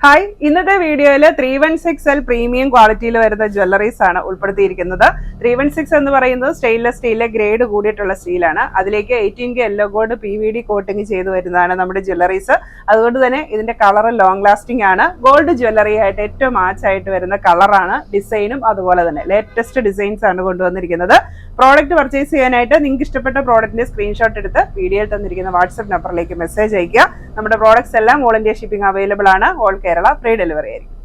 Hi, ഇന്നത്തെ വീഡിയോയിൽ 316L premium ക്വാളിറ്റിയിൽ വരുന്ന ജ്വല്ലറീസ് ആണ് ഉൾപ്പെടുത്തിയിരിക്കുന്നത്. 316 എന്ന് പറയുന്നത് സ്റ്റെയിൻലെസ് സ്റ്റീലിലെ ഗ്രേഡ് കൂടിയിട്ടുള്ള സ്റ്റീലാണ്. അതിലേക്ക് 18K yellow gold PVD coating ചെയ്ത് വരുന്നതാണ് നമ്മുടെ ജ്വല്ലറീസ്. അതുകൊണ്ട് തന്നെ ഇതിന്റെ കളർ ലോങ് ലാസ്റ്റിംഗ് ആണ്. ഗോൾഡ് ജ്വല്ലറി ആയിട്ട് ഏറ്റവും മാച്ച് ആയിട്ട് വരുന്ന കളറാണ്. ഡിസൈനും അതുപോലെ തന്നെ ലേറ്റസ്റ്റ് ഡിസൈൻസ് ആണ് കൊണ്ടുവന്നിരിക്കുന്നത്. പ്രോഡക്റ്റ് പർച്ചേസ് ചെയ്യാനായിട്ട് നിങ്ങൾക്ക് ഇഷ്ടപ്പെട്ട പ്രോഡക്റ്റിന്റെ സ്ക്രീൻഷോട്ട് എടുത്ത് വീഡിയോയിൽ തന്നിരിക്കുന്ന വാട്സ്ആപ്പ് നമ്പറിലേക്ക് മെസ്സേജ് അയക്കുക. നമ്മുടെ പ്രോഡക്ട്സ് എല്ലാം ഓൾ ഇന്ത്യ ഷിപ്പിംഗ് അവൈലബിൾ ആണ്. ഓൾ കേരള ഫ്രീ ഡെലിവറി ആയിരിക്കും.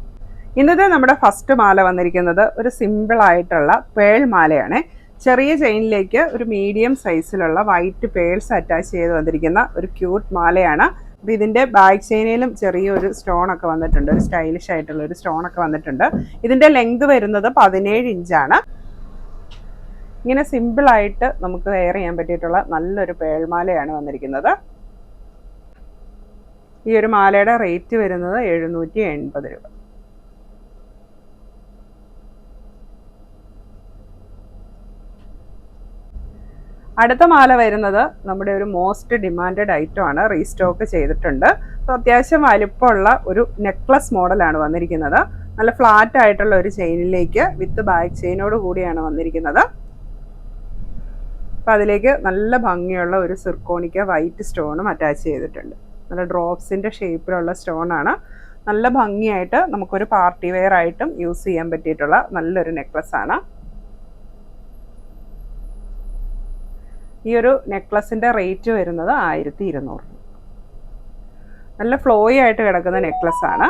ഇന്നത്തെ നമ്മുടെ ഫസ്റ്റ് മാല വന്നിരിക്കുന്നത് ഒരു സിമ്പിൾ ആയിട്ടുള്ള പേൾ മാലയാണ്. ചെറിയ ചെയിനിലേക്ക് ഒരു മീഡിയം സൈസിലുള്ള വൈറ്റ് പേൾസ് അറ്റാച്ച് ചെയ്ത് വന്നിരിക്കുന്ന ഒരു ക്യൂട്ട് മാലയാണ്. അപ്പോൾ ഇതിൻ്റെ ബാക്ക് ചെയിനിലും ചെറിയൊരു സ്റ്റോൺ ഒക്കെ വന്നിട്ടുണ്ട്. ഒരു സ്റ്റൈലിഷ് ആയിട്ടുള്ള ഒരു സ്റ്റോൺ ഒക്കെ വന്നിട്ടുണ്ട്. ഇതിൻ്റെ ലെങ്ത് വരുന്നത് 17 ഇഞ്ചാണ്. ഇങ്ങനെ സിമ്പിളായിട്ട് നമുക്ക് വെയർ ചെയ്യാൻ പറ്റിയിട്ടുള്ള നല്ലൊരു പേൾമാലയാണ് വന്നിരിക്കുന്നത്. ഈ ഒരു മാലയുടെ റേറ്റ് വരുന്നത് 780 രൂപ. അടുത്ത മാല വരുന്നത് നമ്മുടെ ഒരു മോസ്റ്റ് ഡിമാൻഡഡ് ഐറ്റം ആണ്. റീസ്റ്റോക്ക് ചെയ്തിട്ടുണ്ട്. അപ്പോൾ അത്യാവശ്യം വലിപ്പമുള്ള ഒരു നെക്ലസ് മോഡലാണ് വന്നിരിക്കുന്നത്. നല്ല ഫ്ലാറ്റ് ആയിട്ടുള്ള ഒരു ചെയിനിലേക്ക് വിത്ത് ബാക്ക് ചെയിനോട് കൂടിയാണ് വന്നിരിക്കുന്നത്. അപ്പോൾ അതിലേക്ക് നല്ല ഭംഗിയുള്ള ഒരു സിർക്കോണിക്ക വൈറ്റ് സ്റ്റോണും അറ്റാച്ച് ചെയ്തിട്ടുണ്ട്. നല്ല ഡ്രോപ്സിൻ്റെ ഷേപ്പിലുള്ള സ്റ്റോണാണ്. നല്ല ഭംഗിയായിട്ട് നമുക്കൊരു പാർട്ടി വെയർ ആയിട്ടും യൂസ് ചെയ്യാൻ പറ്റിയിട്ടുള്ള നല്ലൊരു നെക്ലസ് ആണ്. ഈ ഒരു നെക്ലസിൻ്റെ റേറ്റ് വരുന്നത് 1200. നല്ല ഫ്ലോയി ആയിട്ട് കിടക്കുന്ന നെക്ലസ് ആണ്.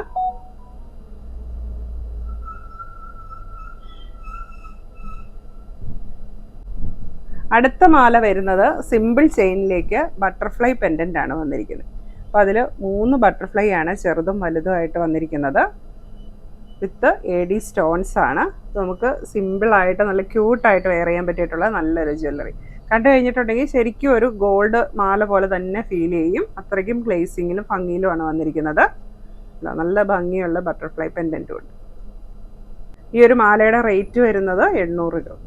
അടുത്ത മാല വരുന്നത് സിമ്പിൾ ചെയിനിലേക്ക് ബട്ടർഫ്ലൈ പെൻഡൻ്റ് ആണ് വന്നിരിക്കുന്നത്. അപ്പോൾ അതിൽ 3 ബട്ടർഫ്ലൈ ആണ് ചെറുതും വലുതുമായിട്ട് വന്നിരിക്കുന്നത്. വിത്ത് AD സ്റ്റോൺസ് ആണ്. നമുക്ക് സിമ്പിളായിട്ട് നല്ല ക്യൂട്ടായിട്ട് വെയർ ചെയ്യാൻ പറ്റിയിട്ടുള്ള നല്ലൊരു ജ്വല്ലറി. കണ്ടു കഴിഞ്ഞിട്ടുണ്ടെങ്കിൽ ശരിക്കും ഒരു ഗോൾഡ് മാല പോലെ തന്നെ ഫീൽ ചെയ്യും. അത്രയ്ക്കും ഗ്ലേസിങ്ങിലും ഭംഗിയിലുമാണ് വന്നിരിക്കുന്നത്. നല്ല ഭംഗിയുള്ള ബട്ടർഫ്ലൈ പെൻഡൻറ്റും ഉണ്ട്. ഈ ഒരു മാലയുടെ റേറ്റ് വരുന്നത് 800 രൂപ.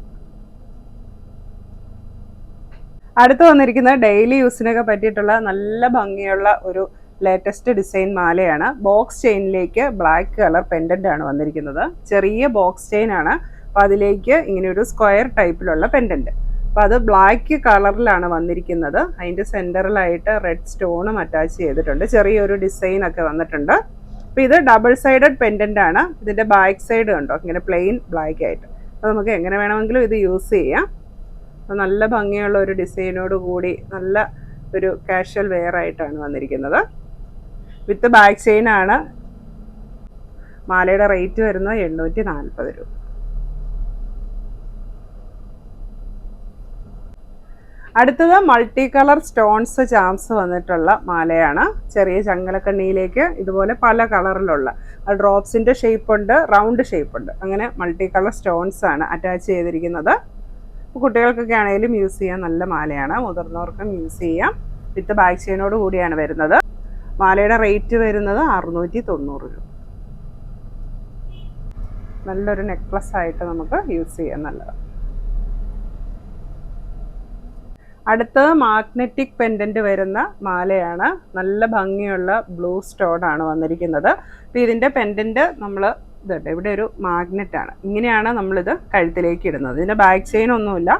അടുത്ത് വന്നിരിക്കുന്നത് ഡെയിലി യൂസിനൊക്കെ പറ്റിയിട്ടുള്ള നല്ല ഭംഗിയുള്ള ഒരു ലേറ്റസ്റ്റ് ഡിസൈൻ മാലയാണ്. ബോക്സ് ചെയിനിലേക്ക് ബ്ലാക്ക് കളർ പെൻഡൻ്റ് ആണ് വന്നിരിക്കുന്നത്. ചെറിയ ബോക്സ് ചെയിൻ ആണ്. അപ്പോൾ അതിലേക്ക് ഇങ്ങനെ ഒരു സ്ക്വയർ ടൈപ്പിലുള്ള പെൻഡൻറ്റ്. അപ്പോൾ അത് ബ്ലാക്ക് കളറിലാണ് വന്നിരിക്കുന്നത്. അതിൻ്റെ സെൻറ്ററിലായിട്ട് റെഡ് സ്റ്റോണും അറ്റാച്ച് ചെയ്തിട്ടുണ്ട്. ചെറിയൊരു ഡിസൈനൊക്കെ വന്നിട്ടുണ്ട്. അപ്പോൾ ഇത് ഡബിൾ സൈഡഡ് പെൻഡൻ്റ് ആണ്. ഇതിൻ്റെ ബാക്ക് സൈഡ് കണ്ടോ ഇങ്ങനെ പ്ലെയിൻ ബ്ലാക്ക് ആയിട്ട്. അപ്പോൾ നമുക്ക് എങ്ങനെ വേണമെങ്കിലും ഇത് യൂസ് ചെയ്യാം. നല്ല ഭംഗിയുള്ള ഒരു ഡിസൈനോട് കൂടി നല്ല ഒരു കാഷ്വൽ വെയർ ആയിട്ടാണ് വന്നിരിക്കുന്നത്. വിത്ത് ബാക്ക് ചെയിൻ ആണ്. മാലയുടെ റേറ്റ് വരുന്നത് 840 രൂപ. അടുത്തത് മൾട്ടി കളർ സ്റ്റോൺസ് ചാംസ് വന്നിട്ടുള്ള മാലയാണ്. ചെറിയ ചങ്ങലക്കണ്ണിയിലേക്ക് ഇതുപോലെ പല കളറിലുള്ള ഡ്രോപ്സിൻ്റെ ഷേപ്പ് ഉണ്ട്, റൗണ്ട് ഷേപ്പ് ഉണ്ട്. അങ്ങനെ മൾട്ടി കളർ സ്റ്റോൺസ് ആണ് അറ്റാച്ച് ചെയ്തിരിക്കുന്നത്. കുട്ടികൾക്കൊക്കെ ആണെങ്കിലും യൂസ് ചെയ്യാൻ നല്ല മാലയാണ്. മുതിർന്നവർക്കും യൂസ് ചെയ്യാം. വിത്ത് ബാക്ക് ചെയിനോട് കൂടിയാണ് വരുന്നത്. മാലയുടെ റേറ്റ് വരുന്നത് 690 രൂപ. നല്ലൊരു നെക്ലസ് ആയിട്ട് നമുക്ക് യൂസ് ചെയ്യാൻ നല്ലതാണ്. അടുത്തത് മാഗ്നറ്റിക് പെൻഡൻറ്റ് വരുന്ന മാലയാണ്. നല്ല ഭംഗിയുള്ള ബ്ലൂ സ്റ്റോൺ ആണ് വന്നിരിക്കുന്നത്. അപ്പോൾ ഇതിൻ്റെ പെൻഡൻറ്റ് നമ്മൾ ഇതുണ്ട്, ഇവിടെ ഒരു മാഗ്നറ്റാണ്. ഇങ്ങനെയാണ് നമ്മളിത് കഴുത്തിലേക്ക് ഇടുന്നത്. ഇതിൻ്റെ ബാക്ക് ചെയിൻ ഒന്നുമില്ല,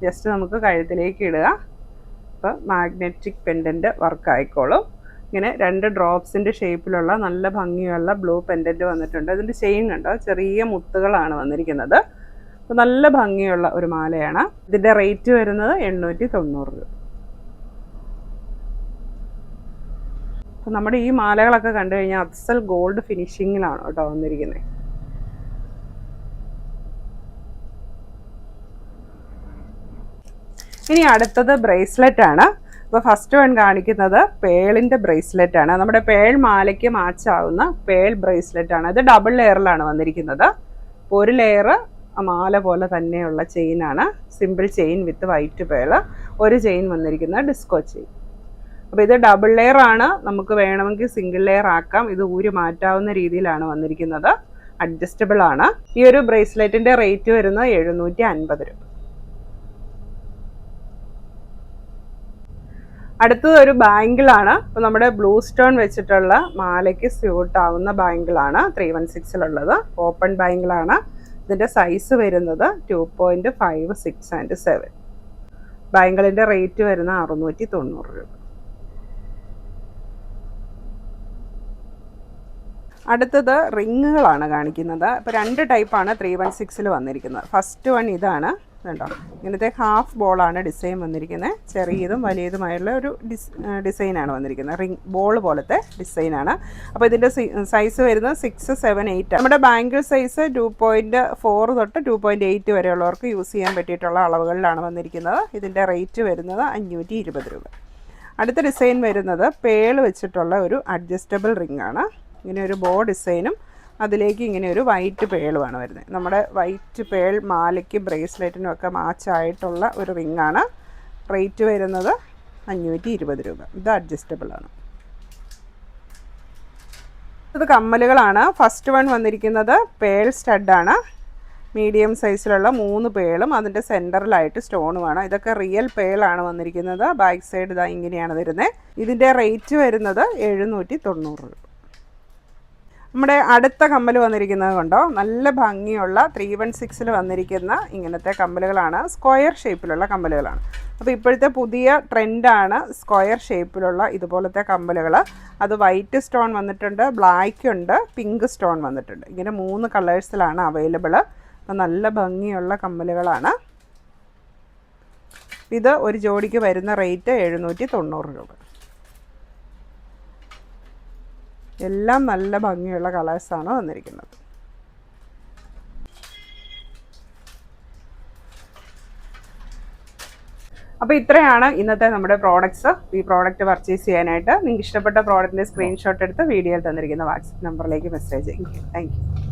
ജസ്റ്റ് നമുക്ക് കഴുത്തിലേക്ക് ഇടുക. അപ്പോൾ മാഗ്നറ്റിക് പെൻഡൻറ്റ് വർക്ക് ആയിക്കോളും. ഇങ്ങനെ 2 ഡ്രോപ്സിൻ്റെ ഷേപ്പിലുള്ള നല്ല ഭംഗിയുള്ള ബ്ലൂ പെൻഡൻറ്റ് വന്നിട്ടുണ്ട്. ഇതിൻ്റെ ചെയിൻ കണ്ടോ ചെറിയ മുത്തുകളാണ് വന്നിരിക്കുന്നത്. അപ്പോൾ നല്ല ഭംഗിയുള്ള ഒരു മാലയാണ്. ഇതിൻ്റെ റേറ്റ് വരുന്നത് 890 രൂപ. അപ്പോൾ നമ്മുടെ ഈ മാലകളൊക്കെ കണ്ടു കഴിഞ്ഞാൽ അസൽ ഗോൾഡ് ഫിനിഷിങ്ങിലാണ് കേട്ടോ വന്നിരിക്കുന്നത്. ഇനി അടുത്തത് ബ്രേസ്ലെറ്റ് ആണ്. അപ്പോൾ ഫസ്റ്റ് വൺ കാണിക്കുന്നത് പേളിൻ്റെ ബ്രേസ്ലെറ്റ് ആണ്. നമ്മുടെ പേൾ മാലയ്ക്ക് മാച്ചാവുന്ന പേൾ ബ്രേസ്ലെറ്റ് ആണ്. ഇത് ഡബിൾ ലെയറിലാണ് വന്നിരിക്കുന്നത്. ഒരു ലെയർ മാല പോലെ തന്നെയുള്ള ചെയിനാണ്. Simple chain with white pearl. ഒരു ചെയിൻ വന്നിരിക്കുന്നത് ഡിസ്കോ ചെയിൻ. അപ്പോൾ ഇത് ഡബിൾ ലെയർ ആണ്. നമുക്ക് വേണമെങ്കിൽ സിംഗിൾ ലെയർ ആക്കാം. ഇത് ഊരി മാറ്റാവുന്ന രീതിയിലാണ് വന്നിരിക്കുന്നത്. അഡ്ജസ്റ്റബിൾ ആണ്. ഈ ഒരു ബ്രേസ്ലെറ്റിൻ്റെ റേറ്റ് വരുന്നത് 750 രൂപ. അടുത്തത് ഒരു ബാങ്കിളാണ്. അപ്പോൾ നമ്മുടെ ബ്ലൂ സ്റ്റോൺ വെച്ചിട്ടുള്ള മാലയ്ക്ക് സ്യൂട്ട് ആവുന്ന ബാങ്കിളാണ് 316-ലുള്ളത്. ഓപ്പൺ ബാങ്കിളാണ്. ഇതിൻ്റെ സൈസ് വരുന്നത് 2.5, 6 ആൻഡ് 7. ബാങ്കിളിൻ്റെ റേറ്റ് വരുന്ന 690 രൂപ. അടുത്തത് റിങ്ങുകളാണ് കാണിക്കുന്നത്. അപ്പോൾ 2 ടൈപ്പാണ് 316-ൽ വന്നിരിക്കുന്നത്. ഫസ്റ്റ് വൺ ഇതാണ്, കണ്ടോ, ഇങ്ങനത്തെ ഹാഫ് ബോളാണ് ഡിസൈൻ വന്നിരിക്കുന്നത്. ചെറിയതും വലിയതുമായുള്ള ഒരു ഡിസൈനാണ് വന്നിരിക്കുന്നത്. റിംഗ് ബോൾ പോലത്തെ ഡിസൈനാണ്. അപ്പോൾ ഇതിൻ്റെ സൈസ് വരുന്നത് 6, 7, 8. നമ്മുടെ ബാങ്കിൾ സൈസ് 2.4 തൊട്ട് 2.8 വരെയുള്ളവർക്ക് യൂസ് ചെയ്യാൻ പറ്റിയിട്ടുള്ള അളവുകളിലാണ് വന്നിരിക്കുന്നത്. ഇതിൻ്റെ റേറ്റ് വരുന്നത് 520 രൂപ. അടുത്ത ഡിസൈൻ വരുന്നത് പേൾ വെച്ചിട്ടുള്ള ഒരു അഡ്ജസ്റ്റബിൾ റിംഗ് ആണ്. ഇങ്ങനെ ഒരു ബോ ഡിസൈനും അതിലേക്ക് ഇങ്ങനെ ഒരു വൈറ്റ് പേളുമാണ് വരുന്നത്. നമ്മുടെ വൈറ്റ് പേൾ മാലയ്ക്ക് ബ്രേസ്ലെറ്റിനും ഒക്കെ മാച്ചായിട്ടുള്ള ഒരു റിങ്ങാണ്. റേറ്റ് വരുന്നത് 520 രൂപ. ഇത് അഡ്ജസ്റ്റബിൾ ആണ്. ഇത് കമ്മലുകളാണ്. ഫസ്റ്റ് വൺ വന്നിരിക്കുന്നത് പേൾ സ്റ്റഡാണ്. മീഡിയം സൈസിലുള്ള 3 പേളും അതിൻ്റെ സെൻറ്ററിലായിട്ട് സ്റ്റോണുമാണ്. ഇതൊക്കെ റിയൽ പേളാണ് വന്നിരിക്കുന്നത്. ബാക്ക് സൈഡ് ഇതാ ഇങ്ങനെയാണ് വരുന്നത്. ഇതിൻ്റെ റേറ്റ് വരുന്നത് 790 രൂപ. നമ്മുടെ അടുത്ത കമ്മൽ വന്നിരിക്കുന്നത് കണ്ടോ, നല്ല ഭംഗിയുള്ള 316-ൽ വന്നിരിക്കുന്ന ഇങ്ങനത്തെ കമ്മലുകളാണ്. സ്ക്വയർ ഷേപ്പിലുള്ള കമ്മലുകളാണ്. അപ്പോൾ ഇപ്പോഴത്തെ പുതിയ ട്രെൻഡാണ് സ്ക്വയർ ഷേപ്പിലുള്ള ഇതുപോലത്തെ കമ്മലുകൾ. അത് വൈറ്റ് സ്റ്റോൺ വന്നിട്ടുണ്ട്, ബ്ലാക്ക് ഉണ്ട്, പിങ്ക് സ്റ്റോൺ വന്നിട്ടുണ്ട്. ഇങ്ങനെ 3 കളേഴ്സിലാണ് അവൈലബിൾ. അപ്പോൾ നല്ല ഭംഗിയുള്ള കമ്മലുകളാണ്. ഇത് ഒരു ജോഡിക്ക് വരുന്ന റേറ്റ് 790 രൂപ. എല്ലാം നല്ല ഭംഗിയുള്ള കളേഴ്സാണ് വന്നിരിക്കുന്നത്. അപ്പോൾ ഇത്രയാണ് ഇന്നത്തെ നമ്മുടെ പ്രോഡക്റ്റ്സ്. ഈ പ്രോഡക്റ്റ് പർച്ചേസ് ചെയ്യാനായിട്ട് നിങ്ങൾക്ക് ഇഷ്ടപ്പെട്ട പ്രോഡക്റ്റിൻ്റെ സ്ക്രീൻഷോട്ട് എടുത്ത് വീഡിയോയിൽ തന്നിരിക്കുന്ന വാട്സപ്പ് നമ്പറിലേക്ക് മെസ്സേജ് ചെയ്യും. Thank you.